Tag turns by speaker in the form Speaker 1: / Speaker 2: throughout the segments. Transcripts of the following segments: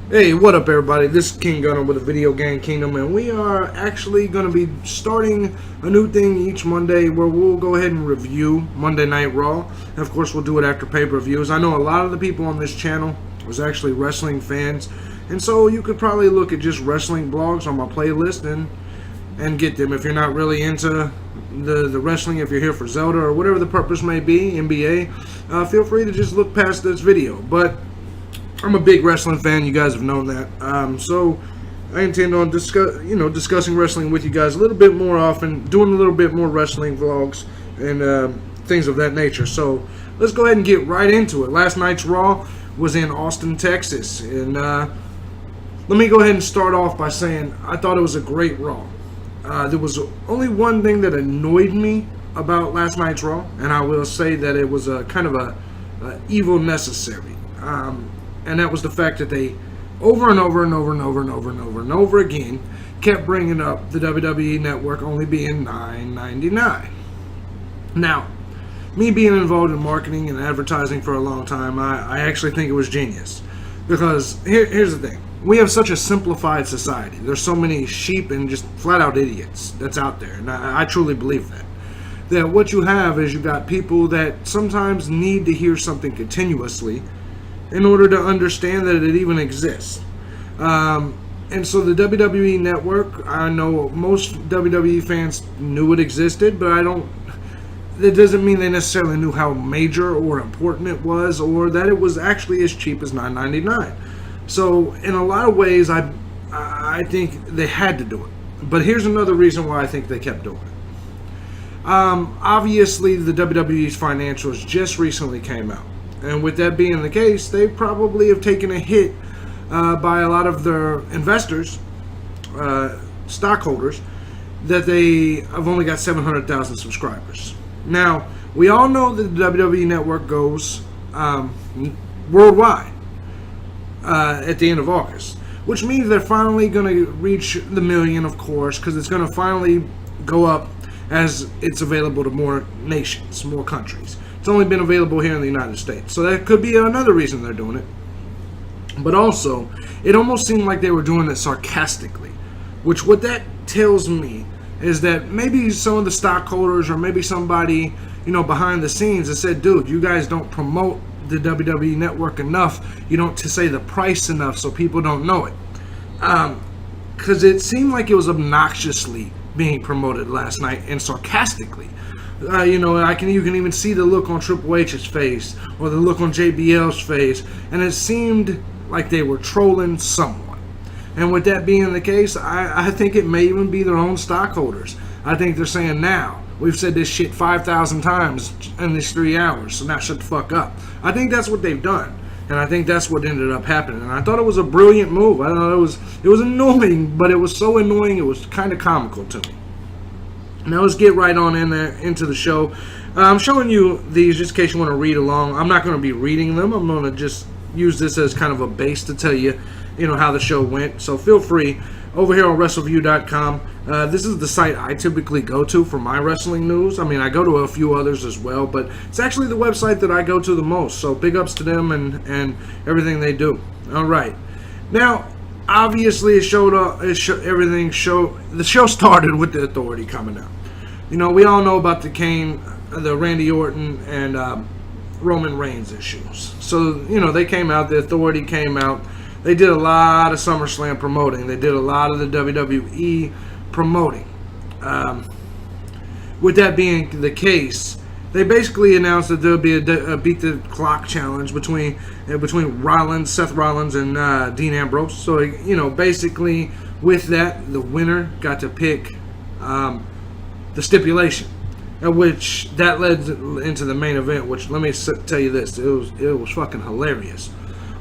Speaker 1: Hey, what up, everybody? This is King Gunner with a Video Game Kingdom, and we are actually going to be starting a new thing each Monday where we'll go ahead and review Monday Night Raw. And of course, we'll do it after pay-per-views. I know a lot of the people on this channel was actually wrestling fans, and so you could probably look at just wrestling blogs on my playlist and get them. If you're not really into the wrestling, if you're here for Zelda or whatever the purpose may be, NBA, feel free to just look past this video. But I'm a big wrestling fan. You guys have known that. So I intend on discussing wrestling with you guys a little bit more often, doing a little bit more wrestling vlogs and things of that nature. So let's go ahead and get right into it. Last night's Raw was in Austin, Texas, and let me go ahead and start off by saying I thought it was a great Raw. There was only one thing that annoyed me about last night's Raw, and I will say that it was a kind of a evil necessary. And that was the fact that they over and over again kept bringing up the WWE Network only being $9.99. Now, me being involved in marketing and advertising for a long time, I actually think it was genius. Because here's the thing. We have such a simplified society. There's so many sheep and just flat out idiots that's out there. And I truly believe that. That what you have is you got people that sometimes need to hear something continuously in order to understand that it even exists. And so the WWE Network, I know most WWE fans knew it existed, but that doesn't mean they necessarily knew how major or important it was, or that it was actually as cheap as $9.99. So in a lot of ways, I think they had to do it. But here's another reason why I think they kept doing it. Obviously, the WWE's financials just recently came out. And with that being the case, they probably have taken a hit by a lot of their investors, stockholders, that they have only got 700,000 subscribers. Now, we all know that the WWE Network goes worldwide at the end of August, which means they're finally going to reach the million, of course, because it's going to finally go up as it's available to more nations, more countries. It's only been available here in the United States. So that could be another reason they're doing it. But also, it almost seemed like they were doing it sarcastically. Which what that tells me is that maybe some of the stockholders or maybe somebody, behind the scenes has said, dude, you guys don't promote the WWE Network enough. You don't say the price enough so people don't know it. Because it seemed like it was obnoxiously being promoted last night and sarcastically. You can even see the look on Triple H's face or the look on JBL's face, and it seemed like they were trolling someone. And with that being the case, I think it may even be their own stockholders. I think they're saying, now, we've said this shit 5,000 times in these 3 hours, so now shut the fuck up. I think that's what they've done, and I think that's what ended up happening. And I thought it was a brilliant move. I thought it was annoying, but it was so annoying it was kind of comical to me. Now let's get right on into the show. I'm showing you these just in case you want to read along. I'm not going to be reading them. I'm going to just use this as kind of a base to tell you, how the show went. So feel free. Over here on WrestleView.com, this is the site I typically go to for my wrestling news. I mean, I go to a few others as well, but it's actually the website that I go to the most. So big ups to them and everything they do. All right. Now, obviously, the show started with the Authority coming out. We all know about the Randy Orton and Roman Reigns issues. So, they came out, the Authority came out. They did a lot of SummerSlam promoting. They did a lot of the WWE promoting. With that being the case, they basically announced that there'll be a beat the clock challenge between Seth Rollins and Dean Ambrose. So basically with that, the winner got to pick the stipulation, which that led into the main event. Which let me tell you this, it was fucking hilarious.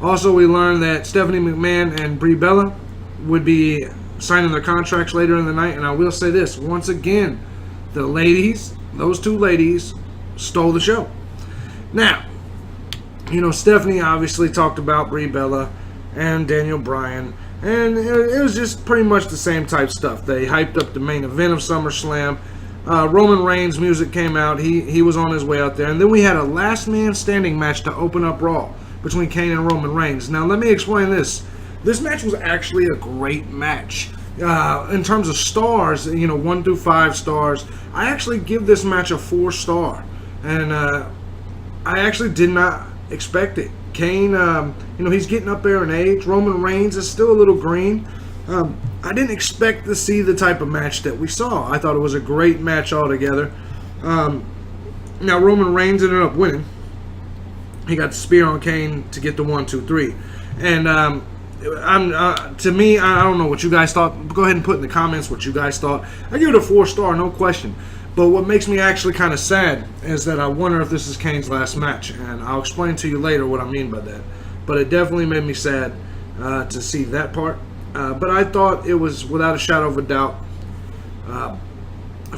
Speaker 1: Also, we learned that Stephanie McMahon and Brie Bella would be signing their contracts later in the night. And I will say this once again, those two ladies stole the show. Now, Stephanie obviously talked about Brie Bella and Daniel Bryan, and it was just pretty much the same type stuff. They hyped up the main event of SummerSlam. Roman Reigns' music came out. He was on his way out there. And then we had a last man standing match to open up Raw between Kane and Roman Reigns. Now, let me explain this. This match was actually a great match. In terms of stars, 1 through 5 stars, I actually give this match a 4-star. And I actually did not expect it. Kane, he's getting up there in age. Roman Reigns is still a little green. I didn't expect to see the type of match that we saw. I thought it was a great match altogether. Now, Roman Reigns ended up winning. He got the spear on Kane to get the 1, 2, 3. And to me, I don't know what you guys thought. Go ahead and put in the comments what you guys thought. I give it a 4-star, no question. But what makes me actually kind of sad is that I wonder if this is Kane's last match. And I'll explain to you later what I mean by that. But it definitely made me sad to see that part. But I thought it was, without a shadow of a doubt,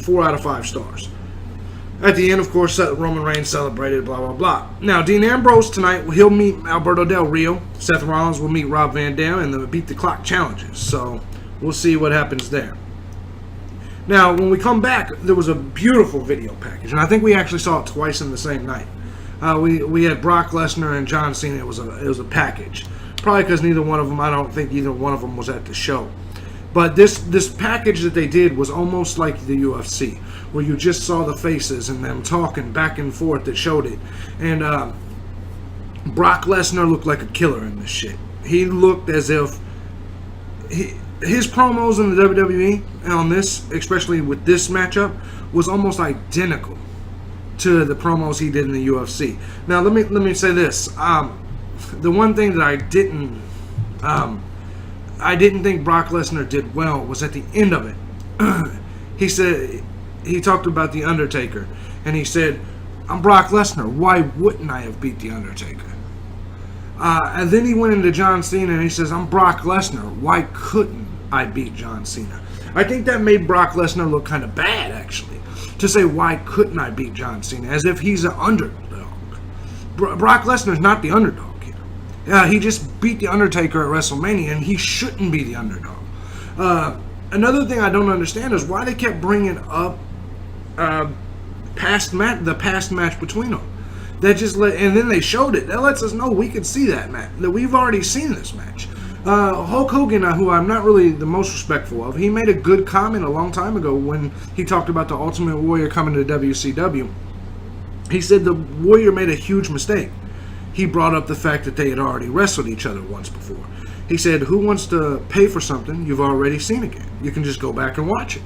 Speaker 1: 4 out of 5 stars. At the end, of course, Roman Reigns celebrated, blah, blah, blah. Now, Dean Ambrose tonight, he'll meet Alberto Del Rio. Seth Rollins will meet Rob Van Dam in the Beat the Clock challenges. So, we'll see what happens there. Now, when we come back, there was a beautiful video package. And I think we actually saw it twice in the same night. We had Brock Lesnar and John Cena. It was a package. Probably because neither one of them, I don't think either one of them was at the show. But this package that they did was almost like the UFC, where you just saw the faces and them talking back and forth that showed it. And Brock Lesnar looked like a killer in this shit. He looked as if his promos in the WWE on this, especially with this matchup, was almost identical to the promos he did in the UFC. Now let me say this. The one thing that I didn't think Brock Lesnar did well was at the end of it. He talked about The Undertaker, and he said, I'm Brock Lesnar, why wouldn't I have beat The Undertaker? And then he went into John Cena, and he says, I'm Brock Lesnar, why couldn't I beat John Cena? I think that made Brock Lesnar look kind of bad, actually, to say, why couldn't I beat John Cena, as if he's an underdog. Brock Lesnar's not the underdog. He just beat The Undertaker at WrestleMania, and he shouldn't be the underdog. Another thing I don't understand is why they kept bringing up the past match between them. And then they showed it. That lets us know we could see that match. That we've already seen this match. Hulk Hogan, who I'm not really the most respectful of, he made a good comment a long time ago when he talked about the Ultimate Warrior coming to WCW. He said the Warrior made a huge mistake. He brought up the fact that they had already wrestled each other once before. He said, who wants to pay for something you've already seen again? You can just go back and watch it.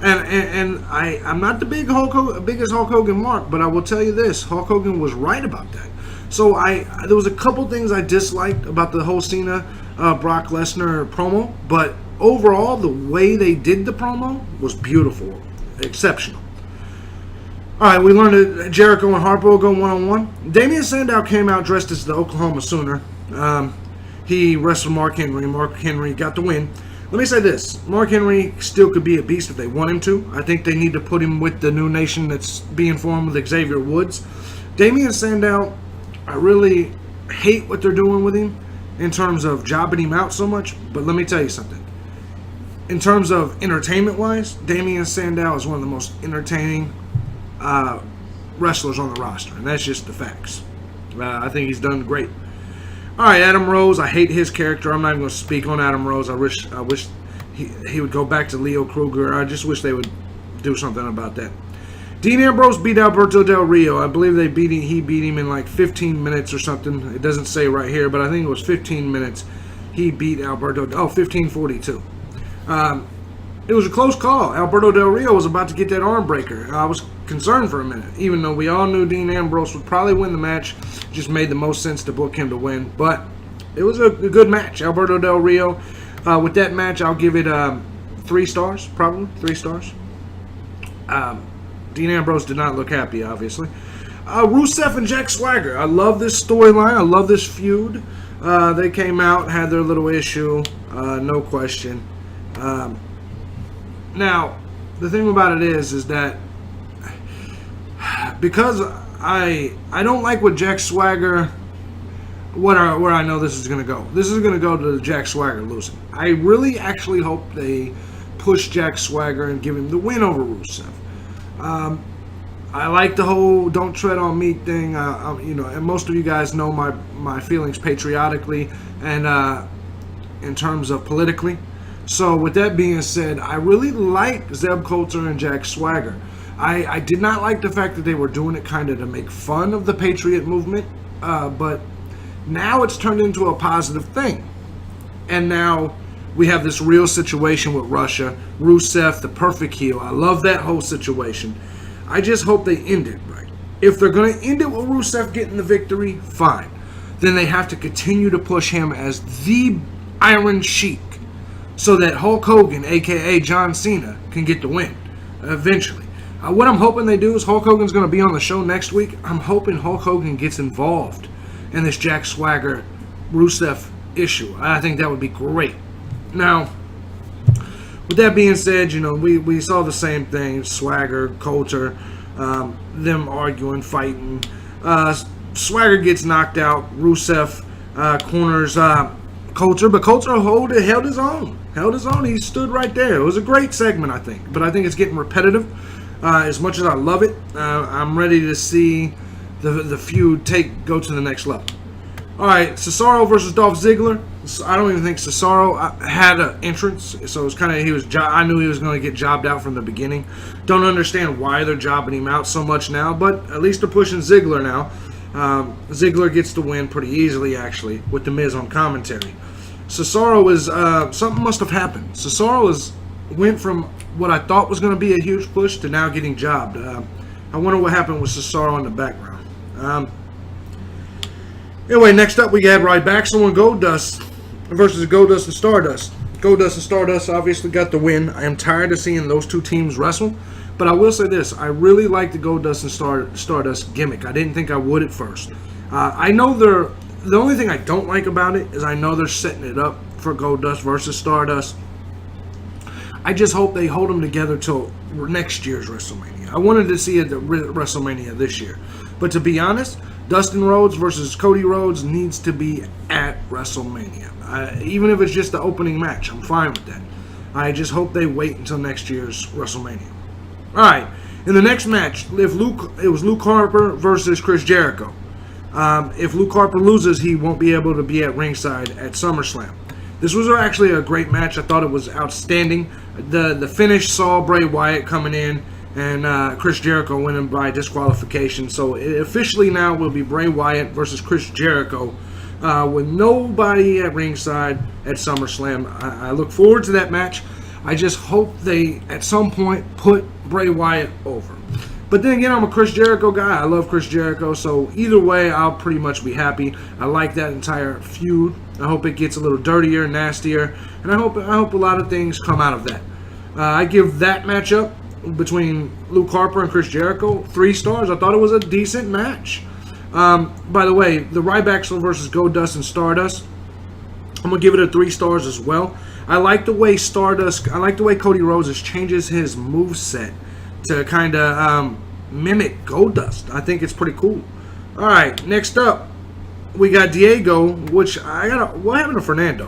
Speaker 1: And I'm not the biggest Hulk Hogan mark, but I will tell you this. Hulk Hogan was right about that. So there was a couple things I disliked about the whole Cena Brock Lesnar promo, but overall, the way they did the promo was beautiful, exceptional. All right, we learned that Jericho and Harper will go one-on-one. Damien Sandow came out dressed as the Oklahoma Sooner. He wrestled Mark Henry. Mark Henry got the win. Let me say this. Mark Henry still could be a beast if they want him to. I think they need to put him with the new nation that's being formed with Xavier Woods. Damien Sandow, I really hate what they're doing with him in terms of jobbing him out so much. But let me tell you something. In terms of entertainment-wise, Damien Sandow is one of the most entertaining wrestlers on the roster, and that's just the facts. I think he's done great. All right, Adam Rose. I hate his character. I'm not even going to speak on Adam Rose. I wish he would go back to Leo Kruger. I just wish they would do something about that. Dean Ambrose beat Alberto Del Rio. I believe he beat him in like 15 minutes or something. It doesn't say right here, but I think it was 15 minutes. He beat Alberto. 15:42. It was a close call. Alberto Del Rio was about to get that arm breaker. I was concerned for a minute, even though we all knew Dean Ambrose would probably win the match. Just made the most sense to book him to win. But it was a good match. Alberto Del Rio. With that match, I'll give it 3 stars, probably 3 stars. Dean Ambrose did not look happy, obviously. Rusev and Jack Swagger. I love this storyline. I love this feud. They came out, had their little issue, no question. Now, the thing about it is that because I don't like what Jack Swagger, where I know this is going to go. This is going to go to Jack Swagger losing. I really actually hope they push Jack Swagger and give him the win over Rusev. I like the whole "don't tread on me" thing. And most of you guys know my feelings patriotically, and in terms of politically. So with that being said, I really like Zeb Coulter and Jack Swagger. I did not like the fact that they were doing it kind of to make fun of the Patriot movement, but now it's turned into a positive thing. And now we have this real situation with Russia. Rusev, the perfect heel. I love that whole situation. I just hope they end it right. If they're going to end it with Rusev getting the victory, fine. Then they have to continue to push him as the Iron Sheik so that Hulk Hogan, a.k.a. John Cena, can get the win eventually. What I'm hoping they do is Hulk Hogan's going to be on the show next week. I'm hoping Hulk Hogan gets involved in this Jack Swagger Rusev issue. I think that would be great. Now, with that being said, we saw the same thing. Swagger, Coulter, them arguing, fighting. Swagger gets knocked out. Rusev corners Coulter, but Coulter held his own. He stood right there. It was a great segment, I think. But I think it's getting repetitive. As much as I love it, I'm ready to see the feud go to the next level. All right, Cesario versus Dolph Ziggler. I don't even think Cesaro had an entrance, so it was kind of I knew he was going to get jobbed out from the beginning. Don't understand why they're jobbing him out so much now, but at least they're pushing Ziggler now. Ziggler gets the win pretty easily, actually, with The Miz on commentary. Cesaro is something must have happened. Cesaro went from what I thought was going to be a huge push to now getting jobbed. I wonder what happened with Cesaro in the background. Anyway, next up we got Ryback and Goldust versus Goldust and Stardust. Goldust and Stardust obviously got the win. I am tired of seeing those two teams wrestle, but I will say this: I really like the Goldust and Stardust gimmick. I didn't think I would at first. I know the only thing I don't like about it is I know they're setting it up for Goldust versus Stardust. I just hope they hold them together till next year's WrestleMania. I wanted to see it at WrestleMania this year. But to be honest, Dustin Rhodes versus Cody Rhodes needs to be at WrestleMania. Even if it's just the opening match, I'm fine with that. I just hope they wait until next year's WrestleMania. All right, in the next match, it was Luke Harper versus Chris Jericho. If Luke Harper loses, he won't be able to be at ringside at SummerSlam. This was actually a great match. I thought it was outstanding. The finish saw Bray Wyatt coming in and Chris Jericho winning by disqualification. So it officially now will be Bray Wyatt versus Chris Jericho with nobody at ringside at SummerSlam. I look forward to that match. I just hope they, at some point, put Bray Wyatt over. But then again, I'm a Chris Jericho guy. I love Chris Jericho, so either way, I'll pretty much be happy. I like that entire feud. I hope it gets a little dirtier, nastier, and I hope a lot of things come out of that. I give that matchup between Luke Harper and Chris Jericho 3 stars. I thought it was a decent match. By the way, the Ryback versus Goldust and Stardust, I'm gonna give it a 3 stars as well. I like the way Cody Rhodes changes his moveset to kind of mimic Goldust. I think it's pretty cool. All right, next up, we got Diego, what happened to Fernando?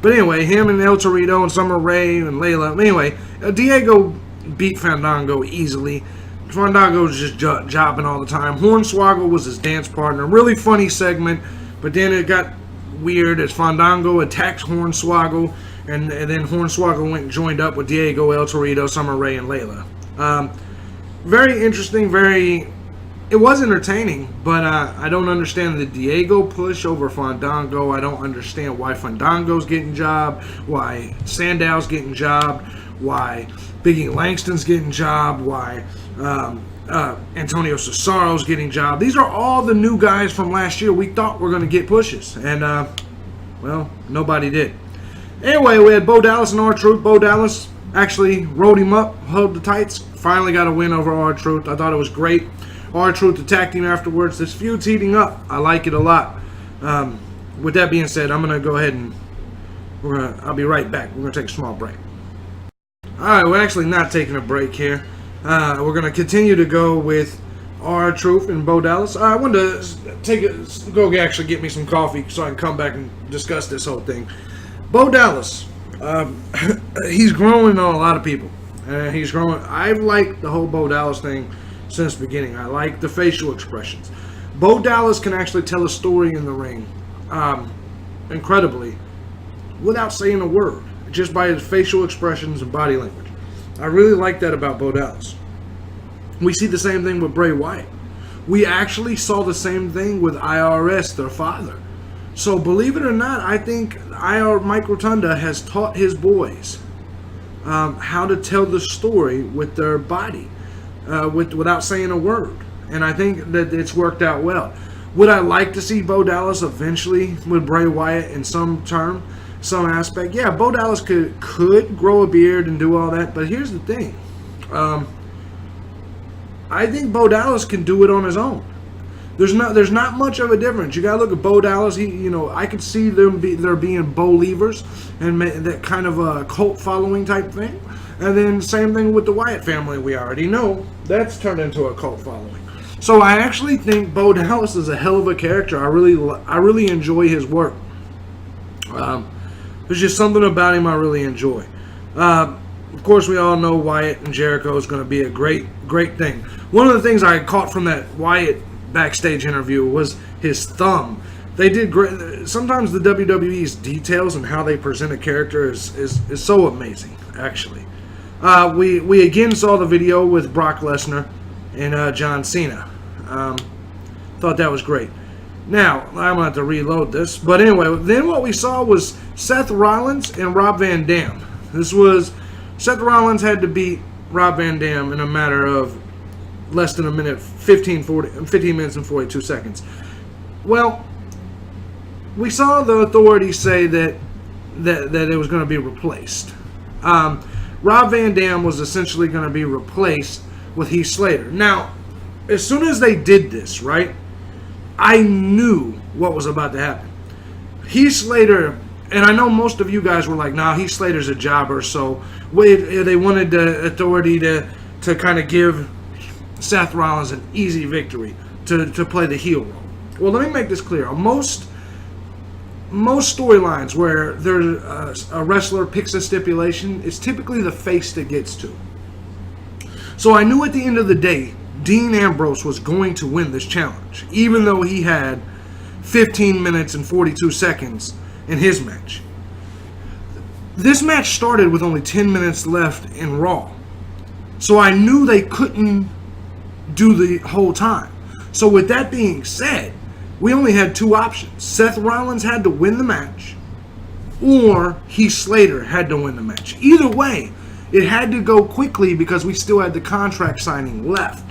Speaker 1: But anyway, him and El Torito and Summer Rae and Layla. Anyway, Diego beat Fandango easily. Fandango was just jobbing all the time. Hornswoggle was his dance partner. Really funny segment, but then it got weird as Fandango attacked Hornswoggle, and then Hornswoggle went and joined up with Diego, El Torito, Summer Rae, and Layla. Very interesting, it was entertaining, but I don't understand the Diego push over Fandango. I don't understand why Fandango's getting jobbed, why Sandow's getting jobbed, why Biggie Langston's getting jobbed, why Antonio Cesaro's getting jobbed. These are all the new guys from last year we thought were going to get pushes, and well, nobody did. Anyway, we had Bo Dallas and R-Truth. Bo Dallas actually rode him up, held the tights, finally got a win over R-Truth. I thought it was great. R-Truth attacked him afterwards. This feud's heating up. I like it a lot. With that being said, I'm going to go ahead and I'll be right back. We're going to take a small break. Alright, we're actually not taking a break here. We're going to continue to go with R-Truth and Bo Dallas. I wanted to go actually get me some coffee so I can come back and discuss this whole thing. Bo Dallas, he's growing on a lot of people. He's growing. I've liked the whole Bo Dallas thing since the beginning. I like the facial expressions. Bo Dallas can actually tell a story in the ring, incredibly, without saying a word, just by his facial expressions and body language. I really like that about Bo Dallas. We see the same thing with Bray Wyatt. We actually saw the same thing with IRS, their father. So believe it or not, I think Mike Rotunda has taught his boys how to tell the story with their body, without saying a word. And I think that it's worked out well. Would I like to see Bo Dallas eventually with Bray Wyatt in some aspect? Yeah, Bo Dallas could grow a beard and do all that. But here's the thing. I think Bo Dallas can do it on his own. There's not much of a difference. You gotta look at Bo Dallas. I could see there being Bo-levers and that kind of a cult following type thing. And then same thing with the Wyatt family. We already know that's turned into a cult following. So I actually think Bo Dallas is a hell of a character. I really enjoy his work. There's just something about him I really enjoy. Of course, we all know Wyatt and Jericho is going to be a great thing. One of the things I caught from that Wyatt backstage interview was his thumb. They did great. Sometimes the WWE's details and how they present a character is so amazing, actually. We again saw the video with Brock Lesnar and John Cena. Thought that was great. Now, I'm going to have to reload this. But anyway, then what we saw was Seth Rollins and Rob Van Dam. Seth Rollins had to beat Rob Van Dam in a matter of less than a minute, 15 minutes and 42 seconds. Well, we saw the authorities say that it was going to be replaced. Rob Van Dam was essentially going to be replaced with Heath Slater. Now, as soon as they did this, right, I knew what was about to happen. Heath Slater, and I know most of you guys were like, nah, Heath Slater's a jobber, so they wanted the authority to kind of give Seth Rollins an easy victory to play the heel role. Well, let me make this clear. Most storylines where a wrestler picks a stipulation, it's typically the face that gets to. So I knew at the end of the day, Dean Ambrose was going to win this challenge, even though he had 15 minutes and 42 seconds in his match. This match started with only 10 minutes left in Raw. So I knew they couldn't do the whole time. So with that being said, we only had two options. Seth Rollins had to win the match, or Heath Slater had to win the match. Either way, it had to go quickly because we still had the contract signing left.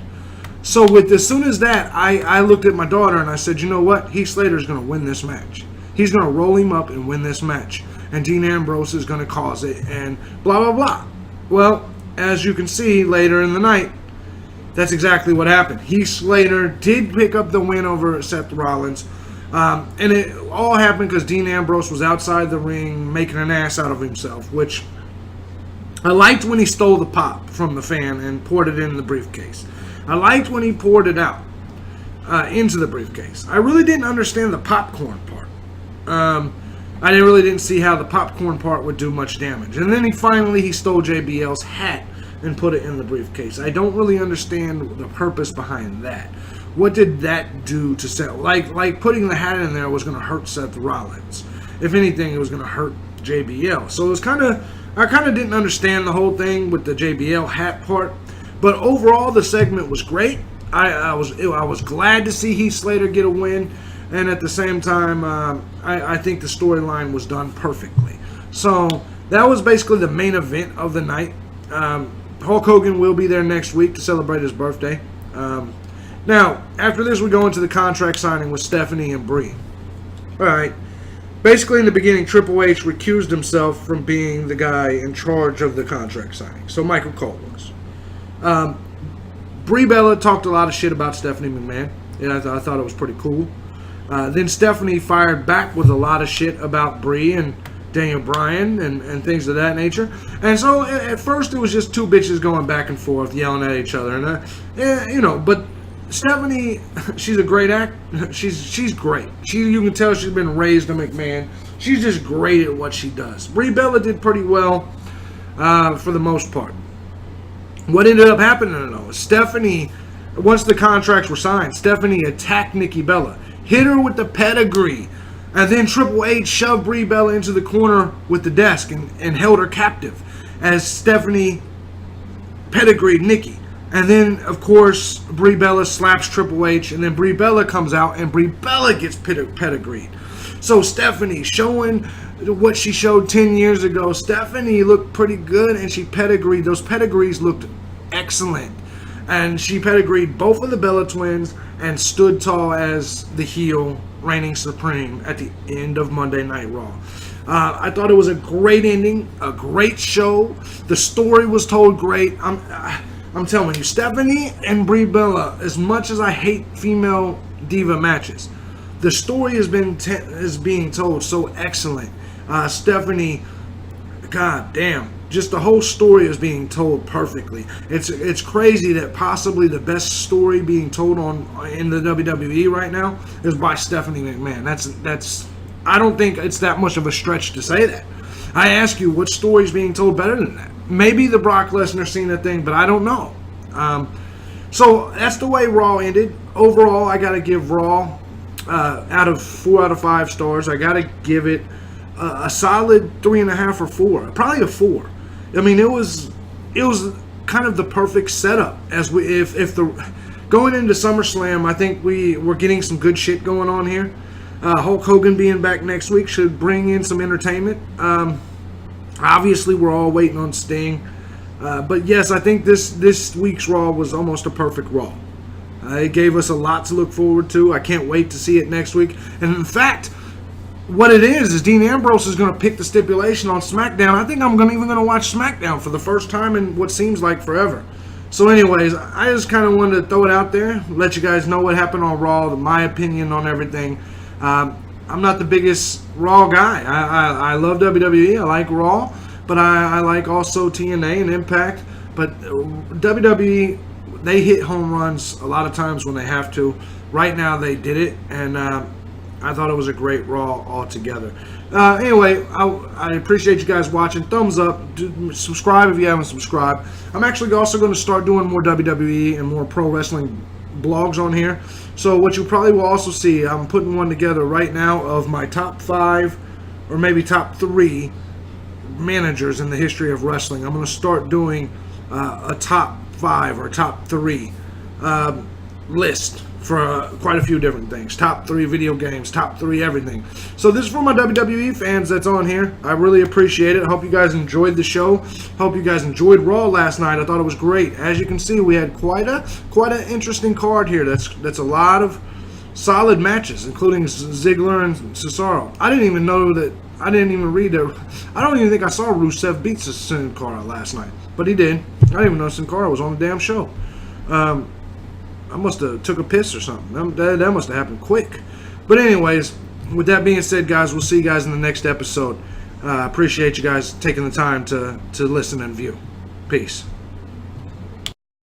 Speaker 1: So as soon as that, I looked at my daughter and I said, you know what? Heath Slater's going to win this match. He's going to roll him up and win this match. And Dean Ambrose is going to cause it and blah, blah, blah. Well, as you can see later in the night, that's exactly what happened. Heath Slater did pick up the win over Seth Rollins. And it all happened because Dean Ambrose was outside the ring making an ass out of himself, which I liked when he stole the pop from the fan and poured it in the briefcase. I liked when he poured it out into the briefcase. I really didn't understand the popcorn part. I really didn't see how the popcorn part would do much damage. And then he stole JBL's hat and put it in the briefcase. I don't really understand the purpose behind that. What did that do to Seth? Like putting the hat in there was going to hurt Seth Rollins. If anything, it was going to hurt JBL. So it was I kind of didn't understand the whole thing with the JBL hat part. But overall, the segment was great. I was glad to see Heath Slater get a win. And at the same time, I think the storyline was done perfectly. So that was basically the main event of the night. Hulk Hogan will be there next week to celebrate his birthday. Now, after this, we go into the contract signing with Stephanie and Brie. All right. Basically, in the beginning, Triple H recused himself from being the guy in charge of the contract signing. So Michael Cole was. Brie Bella talked a lot of shit about Stephanie McMahon. And I thought it was pretty cool. Then Stephanie fired back with a lot of shit about Brie and Daniel Bryan and things of that nature. And so at first it was just two bitches going back and forth, yelling at each other. And but Stephanie, she's a great actor. She's great. You can tell she's been raised a McMahon. She's just great at what she does. Brie Bella did pretty well for the most part. What ended up happening though is Stephanie, once the contracts were signed, Stephanie attacked Nikki Bella. Hit her with the pedigree. And then Triple H shoved Brie Bella into the corner with the desk and held her captive as Stephanie pedigreed Nikki. And then, of course, Brie Bella slaps Triple H, and then Brie Bella comes out, and Brie Bella gets pedigreed. So Stephanie showing what she showed 10 years ago. Stephanie looked pretty good, and she pedigreed. Those pedigrees looked excellent. And she pedigreed both of the Bella twins and stood tall as the heel reigning supreme at the end of Monday Night Raw. I thought it was a great ending, a great show. The story was told great. I'm telling you, Stephanie and Brie Bella, as much as I hate female diva matches, the story is being told so excellent. Stephanie, god damn, just the whole story is being told perfectly. It's crazy that possibly the best story being told in the WWE right now is by Stephanie McMahon. That's I don't think it's that much of a stretch to say that. I ask you, what story is being told better than that? Maybe the Brock Lesnar Cena thing, but I don't know. So that's the way Raw ended. Overall, I got to give Raw, out of 4 out of 5 stars, I got to give it a solid 3.5 or 4. Probably a 4. I mean, it was kind of the perfect setup. As if going into SummerSlam, I think we're getting some good shit going on here. Hulk Hogan being back next week should bring in some entertainment. Obviously, we're all waiting on Sting. But yes, I think this week's Raw was almost a perfect Raw. It gave us a lot to look forward to. I can't wait to see it next week. And in fact, what it is Dean Ambrose is going to pick the stipulation on SmackDown. I think I'm even going to watch SmackDown for the first time in what seems like forever. So anyways, I just kind of wanted to throw it out there, let you guys know what happened on Raw, my opinion on everything. I'm not the biggest Raw guy. I love WWE. I like Raw, but I like also TNA and Impact. But WWE, they hit home runs a lot of times when they have to. Right now, they did it, and I thought it was a great Raw altogether. Anyway, I appreciate you guys watching. Thumbs up. Subscribe if you haven't subscribed. I'm actually also going to start doing more WWE and more pro wrestling blogs on here. So what you probably will also see, I'm putting one together right now of my top 5 or maybe top 3 managers in the history of wrestling. I'm going to start doing a top 5 or top 3 list for quite a few different things. Top 3 video games, top 3 everything. So this is for my WWE fans that's on here. I really appreciate it. I hope you guys enjoyed the show. Hope you guys enjoyed Raw last night. I thought it was great. As you can see, we had quite an interesting card here. That's a lot of solid matches, including Ziggler and Cesario. I didn't even know that. I didn't even read it. I don't even think I saw Rusev beat Sin Cara last night, but he did. I didn't even know Sin Cara was on the damn show. I must have took a piss or something. That must have happened quick. But anyways, with that being said, guys, we'll see you guys in the next episode. Appreciate you guys taking the time to listen and view. Peace.